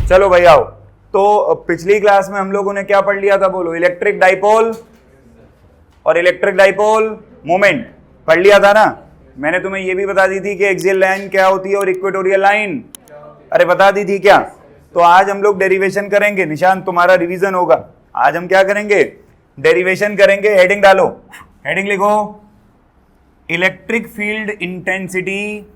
चलो भाई आओ। तो पिछली क्लास में हम लोगों ने क्या पढ़ लिया था, बोलो? इलेक्ट्रिक डाइपोल और इलेक्ट्रिक डाइपोल मोमेंट पढ़ लिया था ना। मैंने तुम्हें ये भी बता दी थी कि एक्सियल लाइन क्या होती है और इक्वेटोरियल लाइन, अरे बता दी थी क्या? तो आज हम लोग डेरिवेशन करेंगे। निशान तुम्हारा रिवीजन होगा। आज हम क्या करेंगे? डेरिवेशन करेंगे। हेडिंग डालो, हेडिंग लिखो, electric field intensity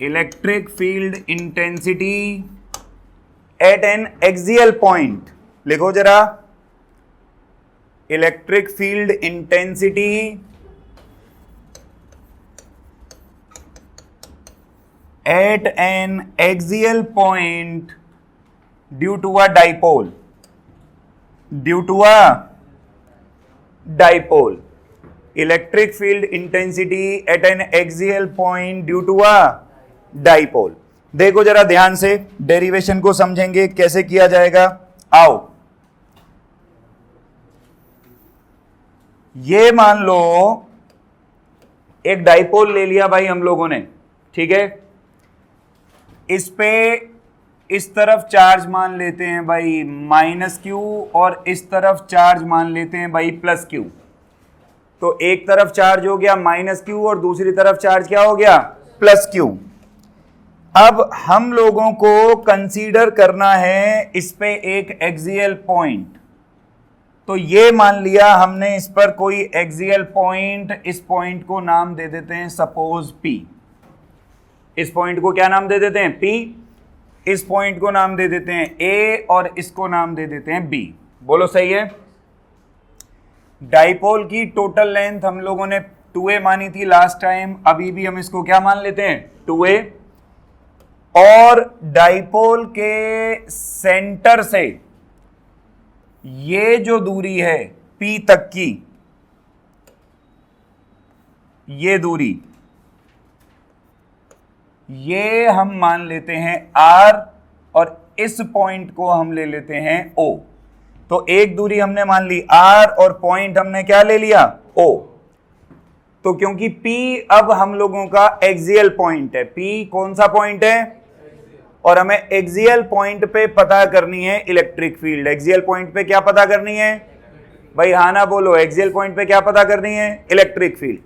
electric field intensity at an axial point. लिखो जरा, electric field intensity at an axial point due to a dipole, due to a dipole. Electric field intensity at an axial point due to a dipole. देखो जरा ध्यान से, derivation को समझेंगे कैसे किया जाएगा। आओ, ये मान लो एक डाइपोल ले लिया भाई हम लोगों ने, ठीक है। इस पे इस तरफ चार्ज मान लेते हैं भाई माइनस क्यू और इस तरफ चार्ज मान लेते हैं भाई प्लस क्यू। तो एक तरफ चार्ज हो गया माइनस क्यू और दूसरी तरफ चार्ज क्या हो गया? Plus Q. अब हम लोगों को कंसीडर करना है इस पे एक एक्सियल पॉइंट। तो ये मान लिया हमने इस पर कोई एक्सियल पॉइंट, इस पॉइंट को नाम दे देते हैं सपोज P। इस पॉइंट को क्या नाम दे देते हैं? P। इस पॉइंट को नाम दे देते हैं A और इसको नाम दे देते हैं B। बोलो सही है? डाइपोल की टोटल लेंथ हम लोगों ने 2a मानी थी लास्ट टाइम, अभी भी हम इसको क्या मान लेते हैं? 2a। और डाइपोल के सेंटर से ये जो दूरी है P तक की, ये दूरी, ये हम मान लेते हैं R और इस पॉइंट को हम ले लेते हैं O। तो एक दूरी हमने मान ली R और पॉइंट हमने क्या ले लिया? O। तो क्योंकि P अब हम लोगों का एक्सियल पॉइंट है, P कौन सा पॉइंट है? और हमें एक्सियल पॉइंट पे पता करनी है इलेक्ट्रिक फील्ड। एक्सियल पॉइंट पे क्या पता करनी है भाई? हाँ ना बोलो, एक्सियल पॉइंट पे क्या पता करनी है? Electric field.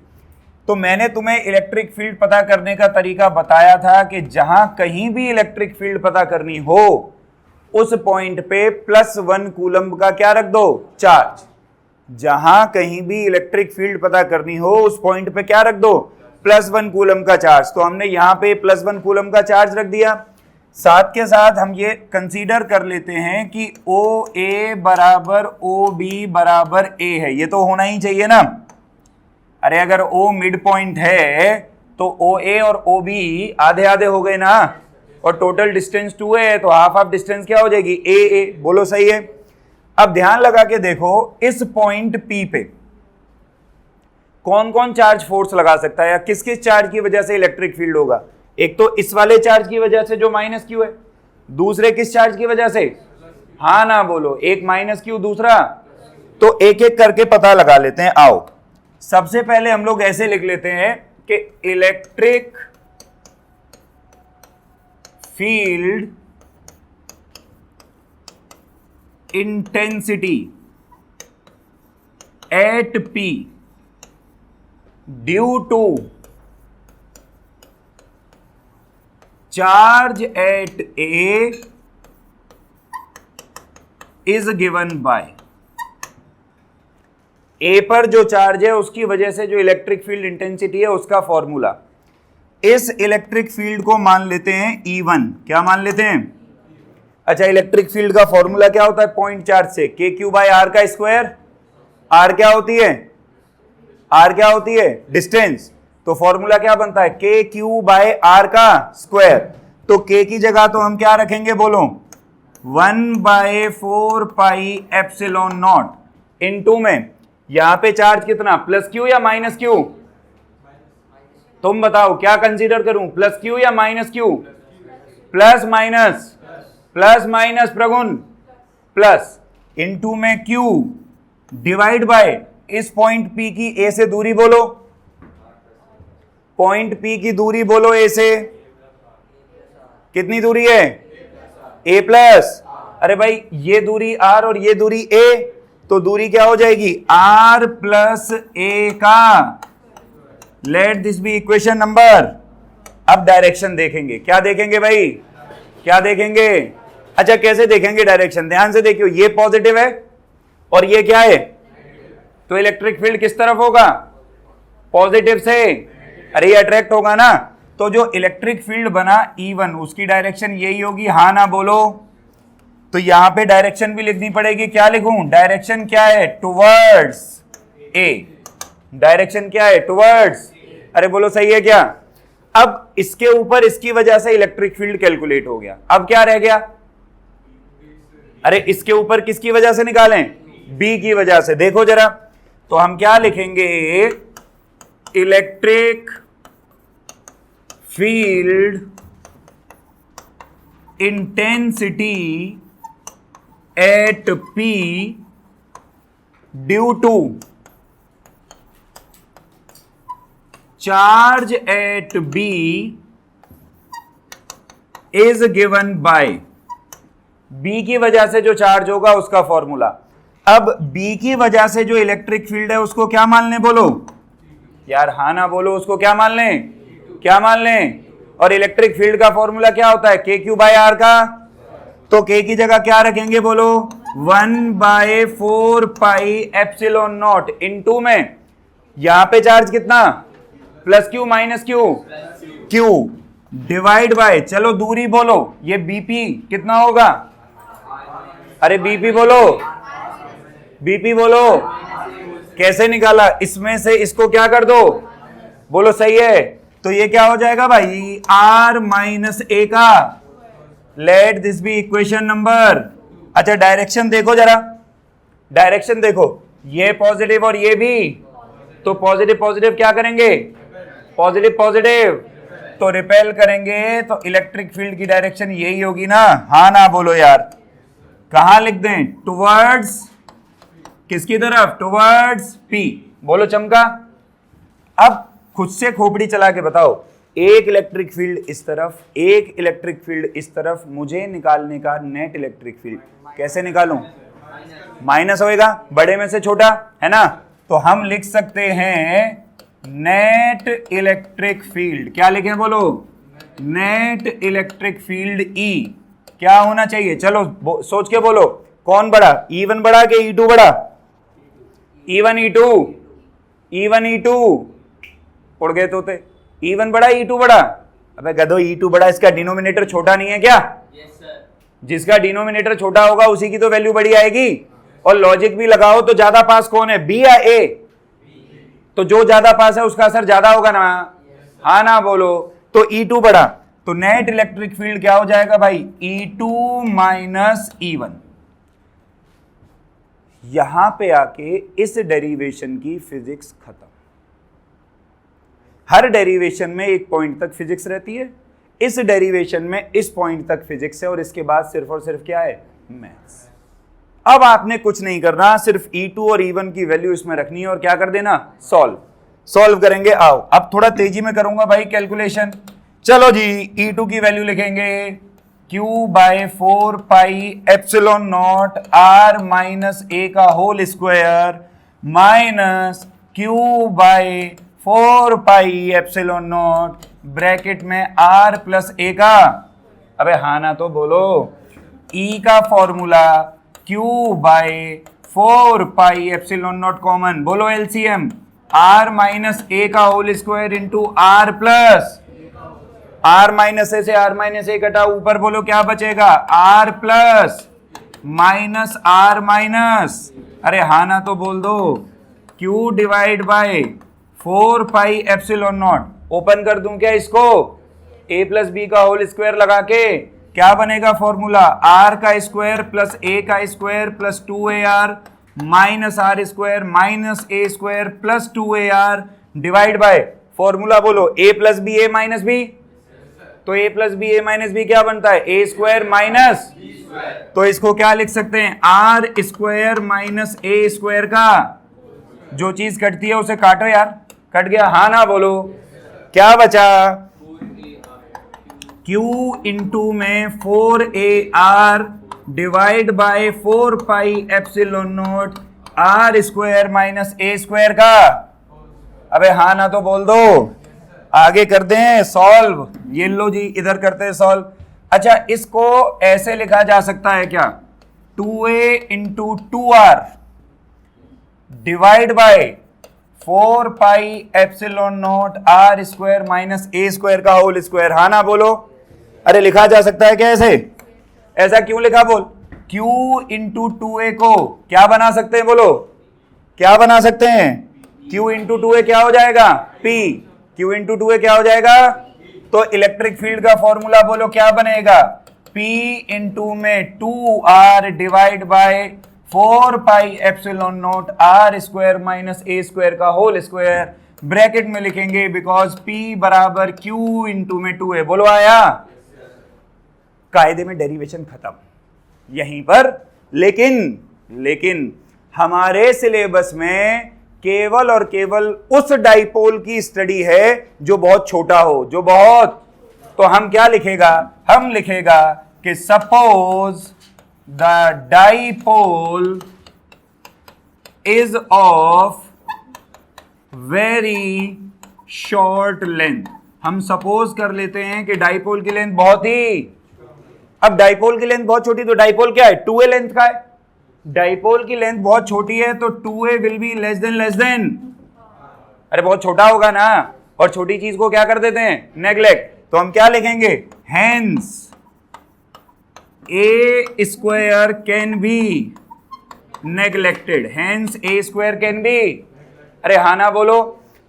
तो मैंने तुम्हें इलेक्ट्रिक फील्ड पता करने का तरीका बताया था कि जहां कहीं भी इलेक्ट्रिक फील्ड पता करनी हो उस पॉइंट पे +1 कूलम्ब का क्या रख दो? चार्ज। जहां कहीं भी इलेक्ट्रिक फील्ड पता करनी हो उस पॉइंट पे क्या रख दो? +1 कूलम्ब का चार्ज। तो हमने यहां पे +1 कूलम्ब का चार्ज रख दिया। साथ के साथ हम ये कंसीडर कर लेते हैं कि OA बराबर OB बराबर A है। ये तो होना ही चाहिए ना। अरे अगर O मिड पॉइंट है तो OA और OB आधे आधे हो गए ना, और टोटल डिस्टेंस 2a है तो हाफ हाफ डिस्टेंस क्या हो जाएगी? AA। बोलो सही है? अब ध्यान लगा के देखो, इस पॉइंट P पे कौन कौन चार्ज फोर्स लगा सकता है या किस किस चार्ज की वजह से इलेक्ट्रिक फील्ड होगा? एक तो इस वाले चार्ज की वजह से जो माइनस क्यू है, दूसरे किस चार्ज की वजह से? हाँ ना बोलो, एक माइनस क्यू, दूसरा। तो एक एक करके पता लगा लेते हैं। आओ, सबसे पहले हम लोग ऐसे लिख लेते हैं कि electric field intensity at P due to charge at A is given by. A पर जो चार्ज है उसकी वजह से जो इलेक्ट्रिक फील्ड इंटेंसिटी है उसका फॉर्मूला। इस इलेक्ट्रिक फील्ड को मान लेते हैं E1। क्या मान लेते हैं? अच्छा, इलेक्ट्रिक फील्ड का फॉर्मूला क्या होता है पॉइंट चार्ज से? KQ/R का स्क्वायर। R क्या होती है? R क्या होती है? डिस्टेंस। तो फॉर्मूला क्या बनता है? KQ/R का स्क्वायर। तो K की जगह तो हम क्या रखेंगे बोलो? 1/4 पाई एप्सिलॉन नॉट इनटू में यहां पे चार्ज कितना? प्लस क्यू या माइनस क्यू? तुम बताओ क्या कंसीडर करूं, प्लस क्यू या minus Q? Plus minus, plus minus प्रगुण, प्लस इनटू में क्यू डिवाइड बाय इस पॉइंट P की A से दूरी बोलो पॉइंट P की दूरी बोलो A से, कितनी दूरी है? A प्लस, अरे भाई ये दूरी R और ये दूरी A, तो दूरी क्या हो जाएगी? R प्लस A का। Let this be equation number. अब डायरेक्शन देखेंगे, क्या देखेंगे भाई? क्या देखेंगे? अच्छा कैसे देखेंगे डायरेक्शन? ध्यान से देखियो, ये पॉजिटिव है और ये क्या है? तो इलेक्ट्रिक फील्ड किस तरफ होगा? पॉजिटिव से। अरे ये अट्रैक्ट होगा ना, तो जो इलेक्ट्रिक फील्ड बना E1 उसकी डायरेक्शन यही होगी, हाँ ना बोलो? तो यहां पे डायरेक्शन भी लिखनी पड़ेगी। क्या लिखूं? डायरेक्शन क्या है? Towards A। डायरेक्शन क्या है? टुवर्ड्स। अरे बोलो सही है क्या? अब इसके ऊपर इसकी वजह से इलेक्ट्रिक फील्ड कैलकुलेट हो गया। अब क्या रह गया? अरे इसके ऊपर किसकी वजह से निकालें? B की वजह से। देखो जरा, तो हम क्या लिखेंगे? Electric field intensity at P due to charge at B is given by. B की वजह से जो चार्ज होगा उसका फॉर्मूला। अब B की वजह से जो इलेक्ट्रिक फील्ड है उसको क्या मान लें? बोलो यार, हाँ ना बोलो। उसको क्या मान लें? क्या मान लें? और इलेक्ट्रिक फील्ड का फॉर्मूला क्या होता है? KQ बाय R का। तो K की जगह क्या रखेंगे? बोलो 1/4 पाई एप्सिलॉन नॉट इनटू में यहां पे चार्ज कितना? Plus Q minus Q divide by, चलो दूरी बोलो, ये BP कितना होगा? अरे BP बोलो, BP बोलो। कैसे निकाला? इसमें से इसको क्या कर दो? बोलो सही है। तो ये क्या हो जाएगा भाई? R माइनस A का। Let this be equation number. अच्छा डायरेक्शन देखो जरा, डायरेक्शन देखो, ये पॉजिटिव और ये भी, तो पॉजिटिव पॉजिटिव क्या करेंगे? पॉजिटिव पॉजिटिव, तो रिपेल करेंगे, तो इलेक्ट्रिक फील्ड की डायरेक्शन यही होगी ना? हाँ ना बोलो यार। कहां लिख दें? टुवर्ड्स किसकी तरफ? Towards P। बोलो चमका। अब खुद से खोपड़ी चला के बताओ, एक इलेक्ट्रिक फील्ड इस तरफ, एक इलेक्ट्रिक फील्ड इस तरफ, मुझे निकालने का नेट इलेक्ट्रिक फील्ड कैसे निकालूं? माइनस होएगा, बड़े में से छोटा है ना, तो हम लिख सकते हैं नेट इलेक्ट्रिक फील्ड। क्या लिखें? बोलो नेट इलेक्ट्रिक फील्ड E क्या होना चाहिए? चलो सोच के बोलो, कौन बड़ा? E1 बड़ा कि E2 बड़ा? E1 E2 उड़ गए तोते। E1 बड़ा E2 बड़ा? अबे गधो, E2 बड़ा, इसका डिनोमिनेटर छोटा नहीं है क्या? जिसका डिनोमिनेटर छोटा होगा उसी की तो वैल्यू बड़ी आएगी। और लॉजिक भी लगाओ तो ज्यादा पास कौन है, B या A? तो जो ज्यादा पास है उसका असर ज्यादा होगा ना? हाँ ना बोलो। तो E2 बड़ा, तो नेट इलेक्ट्रिक फील्ड क्या हो जाएगा भाई? E2 minus E1। यहां पे आके इस डेरिवेशन की फिजिक्स खत्म। हर डेरिवेशन में एक पॉइंट तक फिजिक्स रहती है, इस डेरिवेशन में इस पॉइंट तक फिजिक्स है, और इसके बाद सिर्फ और सिर्फ क्या है? मैथ्स। अब आपने कुछ नहीं करना, सिर्फ E2 और E1 की वैल्यू इसमें रखनी है और क्या कर देना? सॉल्व करेंगे। आओ अब थोड़ा तेजी में करूंगा भाई कैलकुलेशन। चलो जी, E2 की वैल्यू लिखेंगे Q/4 pi epsilon naught R minus A का whole square minus Q/4 pi epsilon naught bracket में R प्लस A का। अबे हाँ ना तो बोलो। E का formula Q/4 pi epsilon naught common, बोलो LCM, R माइनस A का whole square into R plus R minus A से R माइनस A कटा, ऊपर बोलो क्या बचेगा? R plus minus R minus, अरे हाँ ना तो बोल दो, Q divide by 4 pi epsilon not. Open कर दूं क्या इसको? A प्लस B का होल स्क्वायर लगा के क्या बनेगा फॉर्मूला? R का स्क्वायर प्लस A का square plus 2AR minus R square minus A square plus 2AR divide by formula बोलो A plus B A minus B। तो A plus B A minus B क्या बनता है? A square minus, तो इसको क्या लिख सकते हैं? R square minus A square का, जो चीज कटती है उसे काटो यार। कट गया? हाँ ना बोलो। क्या बचा? Q इंटू में 4AR divide by 4 pi epsilon note R square minus A square का। अबे हाँ ना तो बोल दो, आगे करते हैं सॉल्व। ये लो जी, इधर करते हैं सॉल्व। अच्छा, इसको ऐसे लिखा जा सकता है क्या? 2A into 2R divide by 4 pi epsilon note R square minus A square का होल स्क्वायर। हाँ ना बोलो। अरे लिखा जा सकता है क्या ऐसे? ऐसा क्यों लिखा बोल? Q इंटू 2A को क्या बना सकते हैं बोलो? क्या बना सकते हैं? Q इंटू 2A क्या हो जाएगा? P। Q इंटू 2A क्या हो जाएगा? तो इलेक्ट्रिक फील्ड का फॉर्मूला बोलो क्या बनेगा? P इंटू में 2R divide by 4 pi epsilon note R square minus A square का होल स्क्वायर, ब्रैकेट में लिखेंगे बिकॉज P बराबर Q इंटू में 2A। बोलो आया? कायदे में डेरिवेशन खत्म यहीं पर। लेकिन हमारे सिलेबस में केवल और केवल उस डाइपोल की स्टडी है जो बहुत छोटा हो, जो बहुत। तो हम क्या लिखेगा? हम लिखेगा कि suppose the dipole is of very short length. हम सपोज कर लेते हैं कि डाइपोल की लेंथ बहुत ही, अब डाइपोल की लेंथ बहुत छोटी, तो डाइपोल क्या है? 2A लेंथ का है। डाइपोल की लेंथ बहुत छोटी है तो 2A will be less than. अरे बहुत छोटा होगा ना, और छोटी चीज को क्या कर देते हैं? नेग्लेक्ट। तो हम क्या लिखेंगे? Hence A square can be neglected. Hence A square can be. अरे हाँ ना बोलो।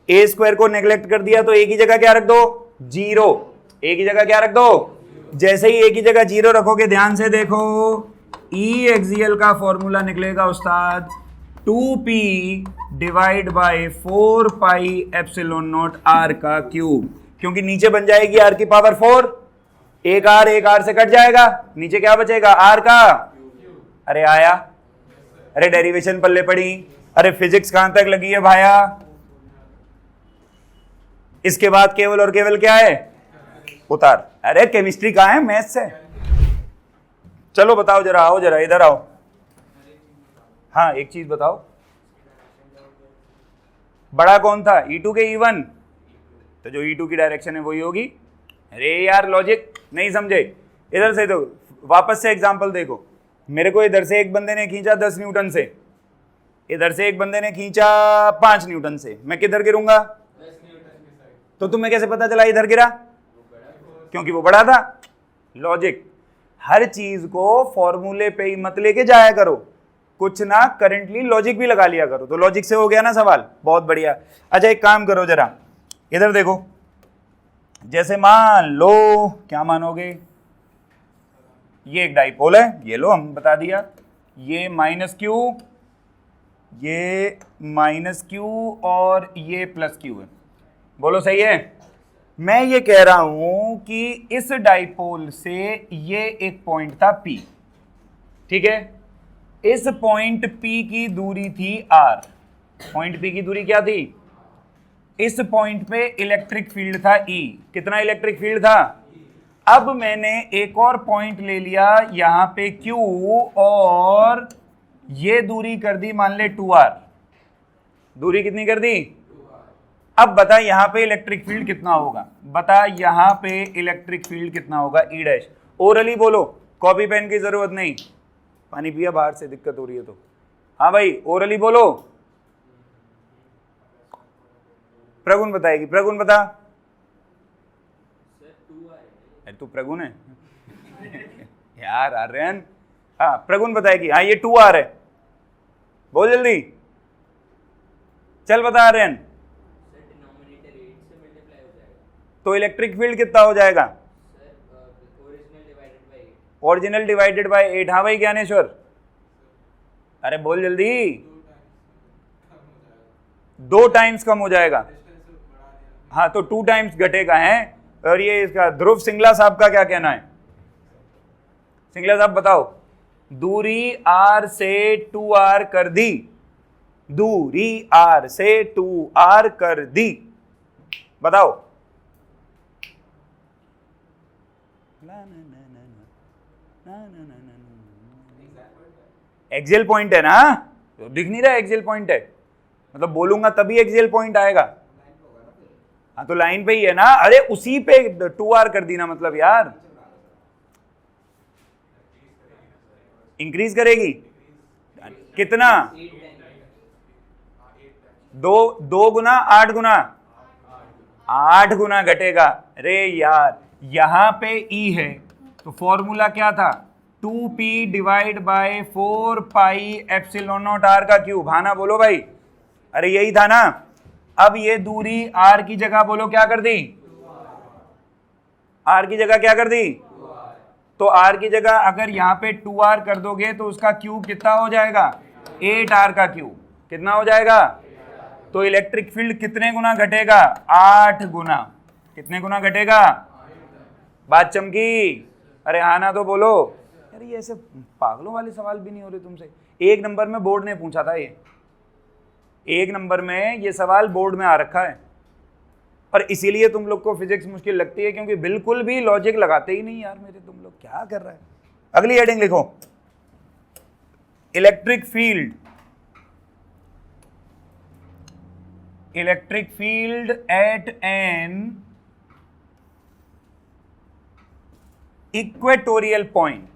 A स्क्वायर को नेग्लेक्ट कर दिया तो A की जगह क्या रख दो? 0। A की जगह क्या रख दो? जैसे ही A की जगह 0 रखोगे, ध्यान से देखो, E एक्सियल का फॉर्मूला निकलेगा उस्ताद 2P divide by 4 pi epsilon note R का क्यूब। क्योंकि नीचे बन जाएगी R की पावर 4, एक R से कट जाएगा, नीचे क्या बचेगा? R का। अरे आया? अरे डेरिवेशन पल्ले पड़ी? अरे फिजिक्स कहां तक लगी है भाया? इसके बाद केवल और केवल क्या है? उतार। अरे केमिस्ट्री कहां है? मैथ्स है। चलो बताओ जरा, आओ जरा इधर आओ। हाँ एक चीज बताओ, बड़ा कौन था? E2 के E1? तो जो E2 की डायरेक्शन है वही होगी। अरे यार लॉजिक नहीं समझे? इधर से तो वापस से एग्जांपल देखो। मेरे को इधर से एक बंदे ने खींचा 10 न्यूटन से, इधर से एक बंदे ने खींचा 5 न्यूटन से, मैं किधर गिरूंगा? तो तुम्हें कैसे पता चला इधर गिरा? क्योंकि वो बड़ा था। लॉजिक, हर चीज को फॉर्मूले पे ही मत लेके जाया करो, कुछ ना करंटली लॉजिक भी लगा लिया करो। तो लॉजिक से हो गया ना सवाल, बहुत बढ़िया। अच्छा एक काम करो जरा, इधर देखो, जैसे मान लो, क्या मानोगे, ये एक डाइपोल है, ये लो हम बता दिया, ये -q, ये -q और ये +q है। बोलो सही है? मैं ये कह रहा हूं कि इस डाइपोल से ये एक पॉइंट था P, ठीक है? इस पॉइंट P की दूरी थी R। पॉइंट P की दूरी क्या थी? इस पॉइंट पे इलेक्ट्रिक फील्ड था E। कितना इलेक्ट्रिक फील्ड था? अब मैंने एक और पॉइंट ले लिया यहां पे Q, और ये दूरी कर दी मान ले 2R। दूरी कितनी कर दी? अब बता यहां पे इलेक्ट्रिक फील्ड कितना होगा? बता यहां पे इलेक्ट्रिक फील्ड कितना होगा? E'। ओरली बोलो, कॉपी पेन की जरूरत नहीं। पानी पिया बाहर से, दिक्कत हो रही है तो। हाँ भाई ओरली बोलो। प्रगुण बताएगी, प्रगुण बता। अरे तू प्रगुण है यार आर्यन। हाँ प्रगुण बताएगी। हाँ ये 2R है, बोल जल्दी, चल बता आर्यन। तो इलेक्ट्रिक फील्ड कितना हो जाएगा? Original divided by 8। हाँ भाई ज्ञानेश्वर, अरे बोल जल्दी। 2 टाइम्स कम हो जाएगा। हाँ तो 2 टाइम्स घटेगा है। और ये इसका ध्रुव सिंगला साहब का क्या कहना है? सिंगला साहब बताओ। दूरी R से 2R कर दी, दूरी R से 2R कर दी, बताओ एक्सियल पॉइंट है ना, तो दिख नहीं रहा एक्सियल पॉइंट है, मतलब बोलूंगा तभी एक्सियल पॉइंट आएगा। हाँ तो लाइन पे ही है ना, अरे उसी पे 2r कर दी ना, मतलब यार इंक्रीज करेगी कितना, 2 गुना 8 गुना 8 गुना घटेगा। अरे यार यहां पे E है तो फॉर्मूला क्या था, 2p divide by 4 pi epsilon naught r का क्यूब। हाँ ना बोलो भाई, अरे यही था ना। अब ये दूरी r की जगह बोलो क्या कर दी, r की जगह क्या कर दी, तो r की जगह अगर यहाँ पे 2r कर दोगे तो उसका क्यूब कितना हो जाएगा, 8r का क्यूब। कितना हो जाएगा, तो इलेक्ट्रिक फील्ड कितने गुना घटेगा, 8 गुना। कितने गुना घटेगा, बात चमकी। अरे हाँ ना तो बोलो। यार ये ऐसे पागलों वाले सवाल भी नहीं हो रहे तुमसे। 1 नंबर में बोर्ड ने पूछा था, ये 1 नंबर में ये सवाल बोर्ड में आ रखा है, और इसीलिए तुम लोग को फिजिक्स मुश्किल लगती है, क्योंकि बिल्कुल भी लॉजिक लगाते ही नहीं यार मेरे, तुम लोग क्या कर रहे हैं। अगली हेडिंग लिखो, electric field. Electric field at an equatorial point.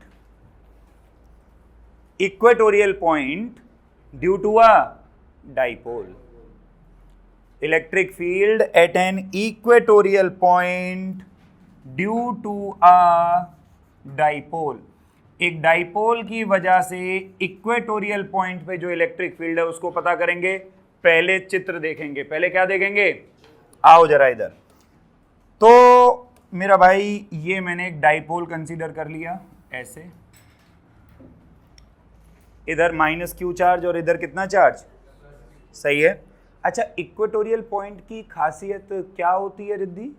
Equatorial point due to a dipole. Electric field at an equatorial point due to a dipole. एक डाइपोल की वजह से इक्वेटोरियल पॉइंट पे जो इलेक्ट्रिक फील्ड है उसको पता करेंगे। पहले चित्र देखेंगे, पहले क्या देखेंगे, आओ जरा इधर। तो मेरा भाई ये मैंने एक डाइपोल कंसीडर कर लिया ऐसे, इधर -q चार्ज और इधर कितना चार्ज, सही है। अच्छा इक्वेटोरियल पॉइंट की खासियत क्या होती है रिद्धि,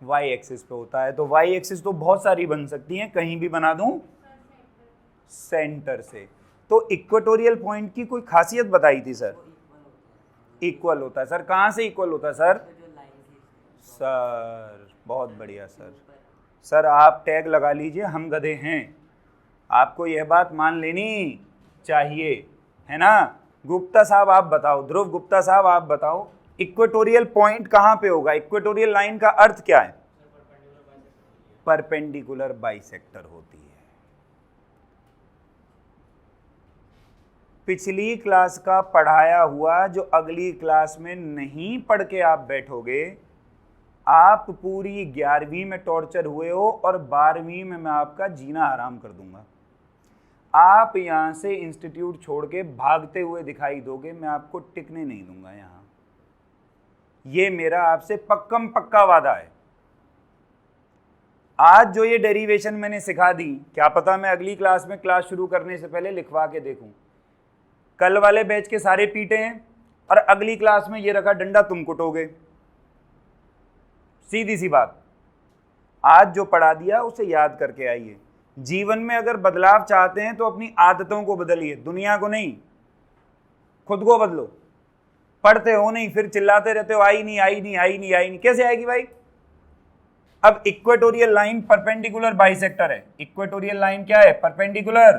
y एक्सिस पे होता है। तो y एक्सिस तो बहुत सारी बन सकती हैं, कहीं भी बना दूं सेंटर से। तो इक्वेटोरियल पॉइंट की कोई खासियत बताई थी सर, इक्वल होता है। सर कहाँ से इक्वल होता है सर, सर बहुत बढ़िया सर। सर आप टैग लगा लीजिए, हम गधे हैं, आपको यह बात मान लेनी चाहिए, है ना। गुप्ता साहब आप बताओ, ध्रुव गुप्ता साहब आप बताओ, इक्वेटोरियल पॉइंट कहाँ पे होगा। इक्वेटोरियल लाइन का अर्थ क्या है, परपेंडिकुलर बाइसेक्टर होती है। पिछली क्लास का पढ़ाया हुआ जो अगली क्लास में नहीं पढ़ के आप बैठोगे, आप पूरी 11वीं में टॉर्चर हुए हो और 12वीं में मैं आपका जीना हराम कर दूंगा। आप यहाँ से इंस्टीट्यूट छोड़ के भागते हुए दिखाई दोगे, मैं आपको टिकने नहीं दूंगा यहाँ। ये मेरा आपसे पक्कम पक्का वादा है। आज जो ये डेरिवेशन मैंने सिखा दी, क्या पता मैं अगली क्लास में क्लास शुरू करने से पहले लिखवा के देखूं। कल वाले बैच के सारे पीटे हैं और अगली क्लास में ये रखा डंडा तुम कुटोगे, सीधी सी बात। आज जो पढ़ा दिया उसे याद करके आइए। जीवन में अगर बदलाव चाहते हैं तो अपनी आदतों को बदलिए, दुनिया को नहीं, खुद को बदलो। पढ़ते हो नहीं, फिर चिल्लाते रहते हो आई नहीं आई नहीं आई नहीं आई नहीं, कैसे आएगी भाई। अब इक्वेटोरियल लाइन परपेंडिकुलर बाइसेक्टर है। इक्वेटोरियल लाइन क्या है, परपेंडिकुलर।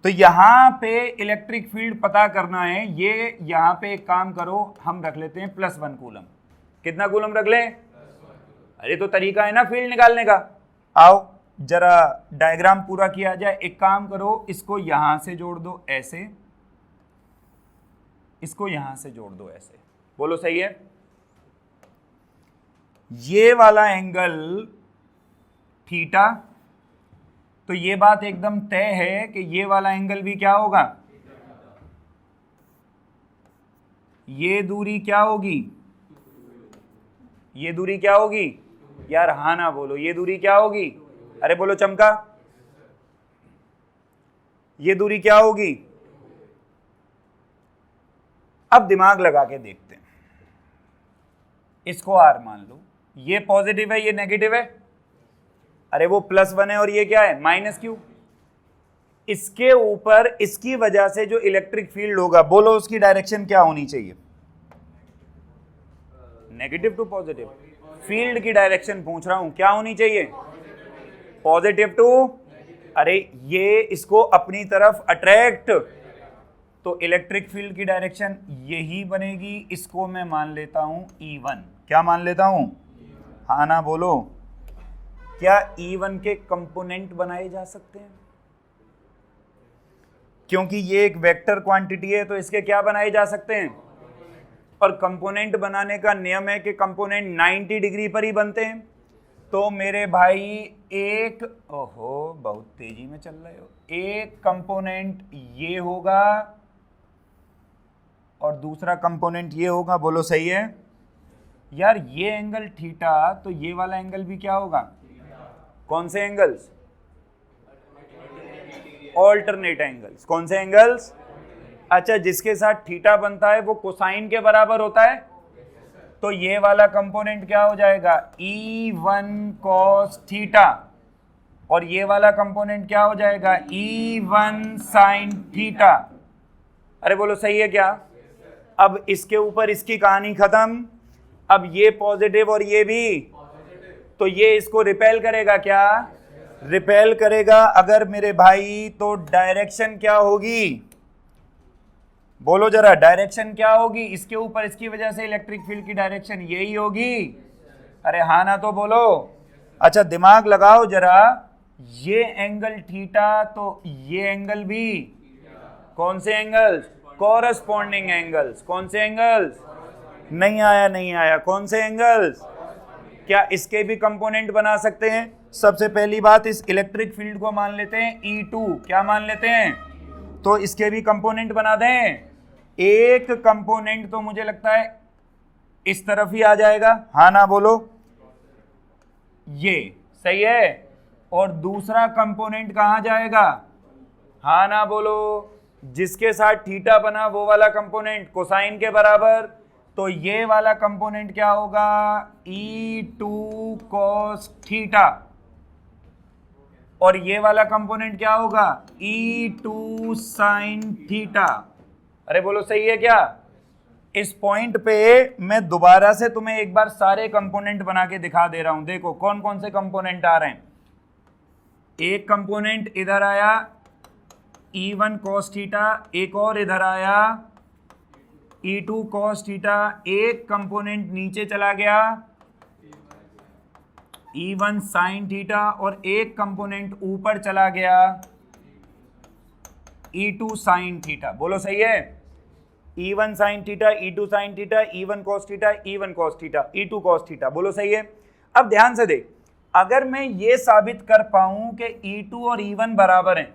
तो यहां पे इलेक्ट्रिक फील्ड पता करना है। ये यहां पे एक काम करो, हम रख लेते हैं +1 कूलम। कितना कूलम रख लें, अरे तो तरीका है ना फील्ड निकालने का। आओ जरा डायग्राम पूरा किया जाए। एक काम करो, इसको यहां से जोड़ दो ऐसे, इसको यहां से जोड़ दो ऐसे, बोलो सही है। ये वाला एंगल थीटा, तो ये बात एकदम तय है कि ये वाला एंगल भी क्या होगा, ये दूरी क्या होगी, ये दूरी क्या होगी यार, हाँ ना बोलो, ये दूरी क्या होगी, अरे बोलो चमका, ये दूरी क्या होगी। अब दिमाग लगा के देखते हैं, इसको r मान लो, ये पॉजिटिव है ये नेगेटिव है, अरे वो +1 है और ये क्या है -q। इसके ऊपर इसकी वजह से जो इलेक्ट्रिक फील्ड होगा, बोलो उसकी डायरेक्शन क्या होनी चाहिए, नेगेटिव टू पॉजिटिव, फील्ड की डायरेक्शन पूछ रहा हूं, क्या होनी चाहिए? पॉजिटिव टू, अरे ये इसको अपनी तरफ अट्रैक्ट, तो इलेक्ट्रिक फील्ड की डायरेक्शन यही बनेगी। इसको मैं मान लेता हूं E1। क्या मान लेता हूं? हाँ ना बोलो। क्या E1 के कंपोनेंट बनाए जा सकते हैं? क्योंकि ये एक वेक्टर क्वांटिटी है तो इसके क्या बनाए जा सकते हैं? और कंपोनेंट बनाने का नियम है कि कंपोनेंट 90 डिग्री पर ही बनते हैं। तो मेरे भाई एक, ओहो बहुत तेजी में चल रहे हो, एक कंपोनेंट ये होगा और दूसरा कंपोनेंट ये होगा। बोलो सही है यार? ये एंगल थीटा, तो ये वाला एंगल भी क्या होगा? कौन से एंगल्स? Alternate angles. कौन से एंगल्स? अच्छा, जिसके साथ थीटा बनता है वो कोसाइन के बराबर होता है। तो ये वाला कंपोनेंट क्या हो जाएगा? E1 cos थीटा, और ये वाला कंपोनेंट क्या हो जाएगा? E1 sin theta. अरे बोलो सही है क्या? अब इसके ऊपर इसकी कहानी खत्म। अब ये पॉजिटिव और ये भी, तो ये इसको रिपेल करेगा। क्या रिपेल करेगा? अगर मेरे भाई, तो डायरेक्शन क्या होगी? बोलो जरा, डायरेक्शन क्या होगी? इसके ऊपर इसकी वजह से इलेक्ट्रिक फील्ड की डायरेक्शन यही होगी। अरे हाँ ना तो बोलो। अच्छा दिमाग लगाओ जरा, ये एंगल थीटा, तो ये एंगल भी, कौन से एंगल्स? Corresponding angles. कौन से एंगल्स? नहीं आया, नहीं आया। कौन से एंगल्स? क्या इसके भी कंपोनेंट बना सकते हैं? सबसे पहली बात, इस इलेक्ट्रिक फील्ड को मान लेते हैं E2। क्या मान लेते हैं? तो इसके भी कंपोनेंट बना दें। एक कंपोनेंट तो मुझे लगता है इस तरफ ही आ जाएगा। हाँ ना बोलो, ये सही है। और दूसरा कंपोनेंट कहां जाएगा? हाँ ना बोलो, जिसके साथ थीटा बना वो वाला कंपोनेंट कोसाइन के बराबर। तो ये वाला कंपोनेंट क्या होगा? E2 cos theta. और ये वाला कंपोनेंट क्या होगा? E2 sin theta. अरे बोलो सही है क्या? इस पॉइंट पे मैं दोबारा से तुम्हें एक बार सारे कंपोनेंट बना के दिखा दे रहा हूं। देखो कौन कौन से कंपोनेंट आ रहे हैं। एक कंपोनेंट इधर आया E1 cos थीटा, एक और इधर आया E2 cos थीटा, एक कंपोनेंट नीचे चला गया E1 sin थीटा, और एक कंपोनेंट ऊपर चला गया E2 sin थीटा। बोलो सही है? E1 sin theta, E2 sin theta, E1 cos theta, E1 cos theta, E2 cos theta. बोलो सही है? अब ध्यान से देख, अगर मैं ये साबित कर पाऊं कि E2 और E1 बराबर हैं,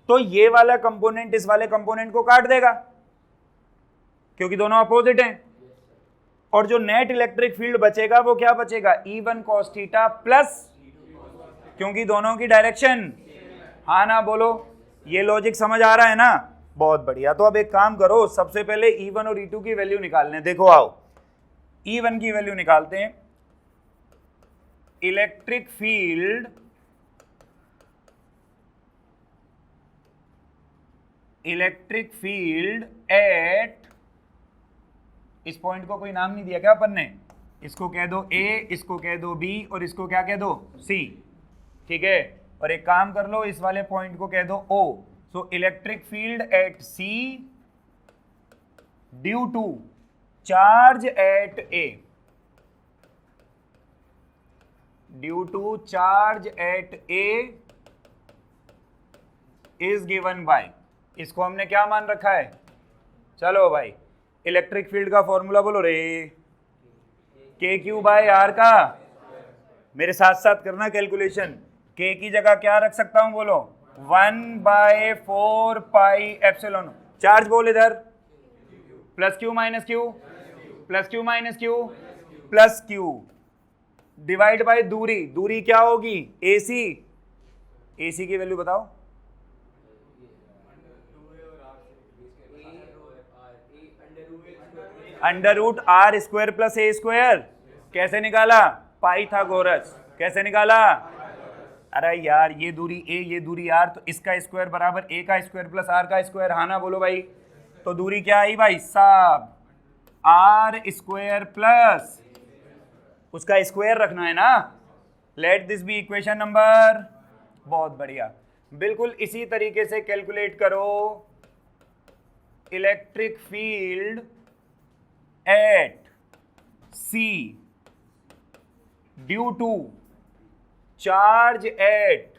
तो ये वाला कंपोनेंट इस वाले कंपोनेंट को काट देगा, क्योंकि दोनों अपोजिट हैं। और जो नेट इलेक्ट्रिक फील्ड बचेगा वो क्या बचेगा? E1 cos थीटा प्लस, क्योंकि दोनों की डायरेक्शन, हाँ ना बोलो। ये लॉजिक समझ आ रहा है ना? बहुत बढ़िया। तो अब एक काम करो, सबसे पहले E1 और E2 की वैल्यू निकालने। देखो आओ, E1 की वैल्यू निकालते हैं। Electric field, electric field eight, इस पॉइंट को कोई नाम नहीं दिया क्या अपन ने? इसको कह दो A, इसको कह दो B, और इसको क्या कह दो? C। ठीक है। और एक काम कर लो, इस वाले पॉइंट को कह दो O। So electric field at C due to charge at A, due to charge at A is given by, इसको हमने क्या मान रखा है? चलो भाई, इलेक्ट्रिक फील्ड का फॉर्मूला बोलो रे। KQ/R का, मेरे साथ साथ करना कैलकुलेशन। K की जगह क्या रख सकता हूं? बोलो 1/4 पाई एप्सिलॉन। चार्ज बोल इधर, plus Q minus Q, plus Q minus Q, plus Q divide by दूरी। दूरी क्या होगी? AC। AC की वैल्यू बताओ। √R² plus A²। कैसे निकाला? पाइथागोरस। कैसे निकाला? अरे यार, ये दूरी A, ये दूरी R, तो इसका स्क्वायर बराबर A का स्क्वायर प्लस R का स्क्वायर। हाँ ना बोलो भाई। तो दूरी क्या आई भाई साहब? आर स्क्वायर प्लस, उसका स्क्वायर रखना है ना, let this be equation number, बहुत बढ़िया। बिल्कुल इसी तरीके से कैलकुलेट करो electric field at C due to charge at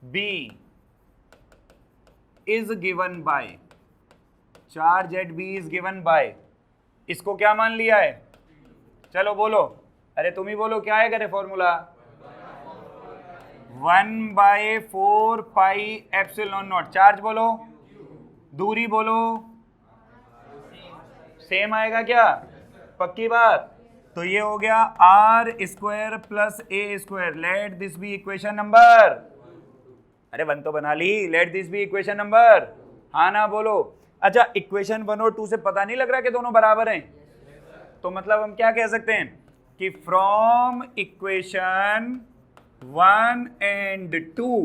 B is given by, charge at B is given by, इसको क्या मान लिया है? चलो बोलो, अरे तुम ही बोलो, क्या है करे formula? 1/4 pi epsilon not, charge बोलो, दूरी बोलो, सेम आएगा क्या? पक्की बात। तो ये हो गया R square plus A square, let this be equation number, अरे 1 तो बना ली, let this be equation number, हाँ ना बोलो। अच्छा, इक्वेशन 1 और 2 से पता नहीं लग रहा कि दोनों बराबर हैं? तो मतलब हम क्या कह सकते हैं कि from equation 1 and 2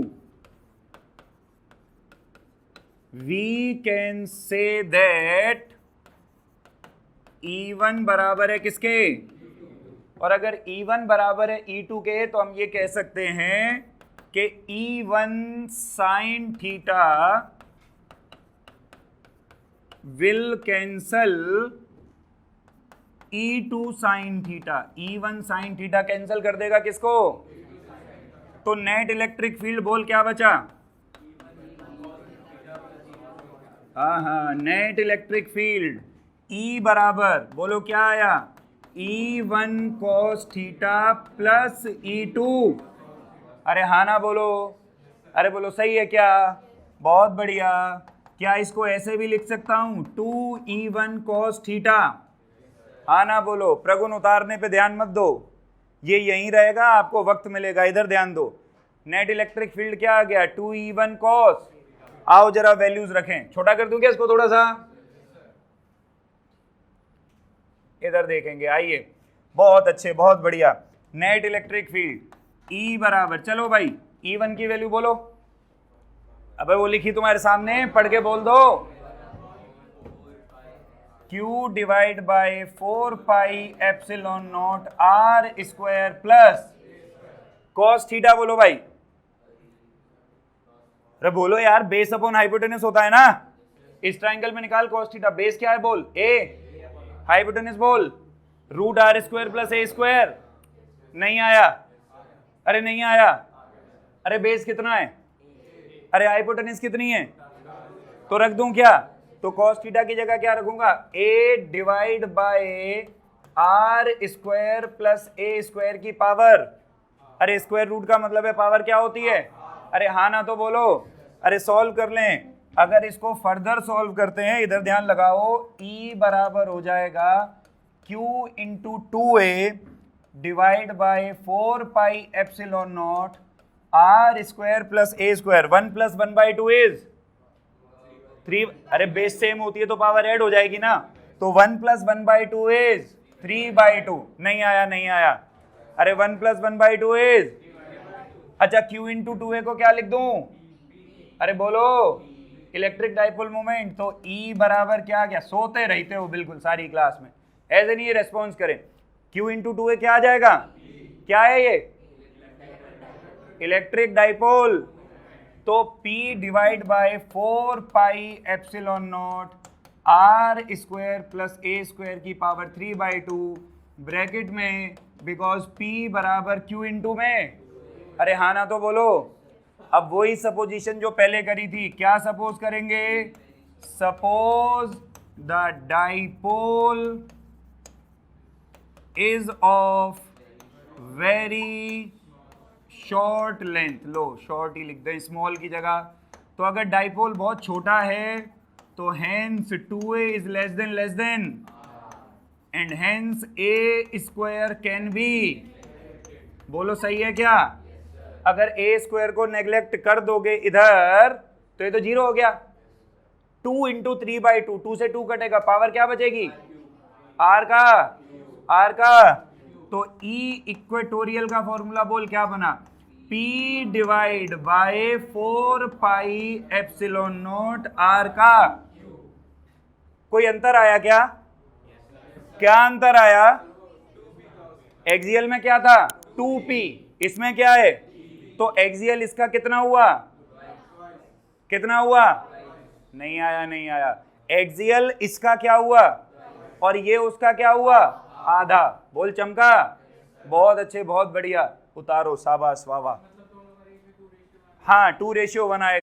we can say that E1 बराबर है किसके? और अगर E1 बराबर है E2 के, तो हम ये कह सकते हैं कि E1 sine theta will cancel E2 sine theta, E1 sine theta cancel कर देगा किसको? तो नेट इलेक्ट्रिक फील्ड बोल क्या बचा? हाँ, नेट इलेक्ट्रिक फील्ड E बराबर, बोलो क्या आया? E1 cos theta plus E2, अरे हाँ ना बोलो, अरे बोलो सही है क्या? बहुत बढ़िया। क्या इसको ऐसे भी लिख सकता हूं, 2E1 cos थीटा? हाँ ना बोलो, प्रगुण उतारने पे ध्यान मत दो, ये यहीं रहेगा, आपको वक्त मिलेगा, इधर ध्यान दो। नेट इलेक्ट्रिक फील्ड क्या आ गया? 2E1 cos, आओ जरा वैल्यूज रखें, छोटा कर दूं क्या इसको थोड़ा सा? इधर देखेंगे, आइए, बहुत अच्छे, बहुत बढ़िया। नेट इलेक्ट्रिक फील्ड E बराबर, चलो भाई E1 की वैल्यू बोलो, अबे वो लिखी तुम्हारे सामने, पढ़ के बोल दो, Q divide by 4 pi epsilon naught R square plus cos theta, बोलो भाई, अरे बोलो यार, बेस अपॉन हाइपोटेनस होता है ना, इस ट्राइंगल में निकाल cos थीटा, बेस क्या है बोल? A, हाइपोटेनस बोल root R square plus A square, नहीं आया? अरे नहीं आया, अरे बेस कितना है? अरे हाइपोटेनस कितनी है? तो रख दूं क्या? तो cos थीटा की जगह क्या रखूंगा? A divide by R square plus A square की पावर, अरे स्क्वायर रूट का मतलब है पावर क्या होती है? अरे हाँ ना तो बोलो, अरे सॉल्व कर लें। अगर इसको फर्दर सॉल्व करते हैं, इधर ध्यान लगाओ, E बराबर हो जाएगा Q into 2A divide by 4 pi epsilon naught R square plus A square, 1 plus 1/2 is 3, अरे बेस सेम होती है तो पावर ऐड हो जाएगी ना, तो 1 प्लस 1/2 इज 3/2, नहीं आया, नहीं आया, अरे 1 प्लस 1/2 इज, अच्छा Q इंटू 2A को क्या लिख दूं? अरे बोलो, इलेक्ट्रिक डाइपोल मोमेंट, तो E बराबर क्या गया? सोते रहते हो बिल्कुल सारी क्लास में, ऐसे नहीं रेस्पॉन्स करें। Q इंटू 2A क्या आ जाएगा? क्या है ये? इलेक्ट्रिक डाइपोल, तो P divide by 4 pi epsilon naught R square plus A square की पावर 3/2 ब्रैकेट में, बिकॉज P बराबर Q इंटू में, अरे हाँ ना तो बोलो। अब वही सपोजिशन जो पहले करी थी, क्या सपोज करेंगे? Suppose the dipole is of very short length, लो शॉर्ट ही लिख दें स्मॉल की जगह। तो अगर डाइपोल बहुत छोटा है तो hence 2A is less than and hence A square can be, बोलो सही है क्या? अगर A स्क्वायर को नेग्लेक्ट कर दोगे इधर तो ये तो 0 हो गया, 2 इंटू 3/2, 2 से 2 कटेगा, पावर क्या बचेगी? R का, तो E इक्वेटोरियल का फॉर्मूला बोल क्या बना? P divide by 4 pi epsilon naught R का, कोई अंतर आया क्या? क्या अंतर आया? एक्सियल में क्या था? 2p, इसमें क्या है? तो एक्सियल इसका कितना हुआ? कितना हुआ? नहीं आया, नहीं आया। एक्सियल इसका क्या हुआ और ये उसका क्या हुआ? आधा। बोल चमका। बहुत अच्छे, बहुत बढ़िया। उतारो, शाबाश, वाह वाह। हाँ 2:1 आएगा।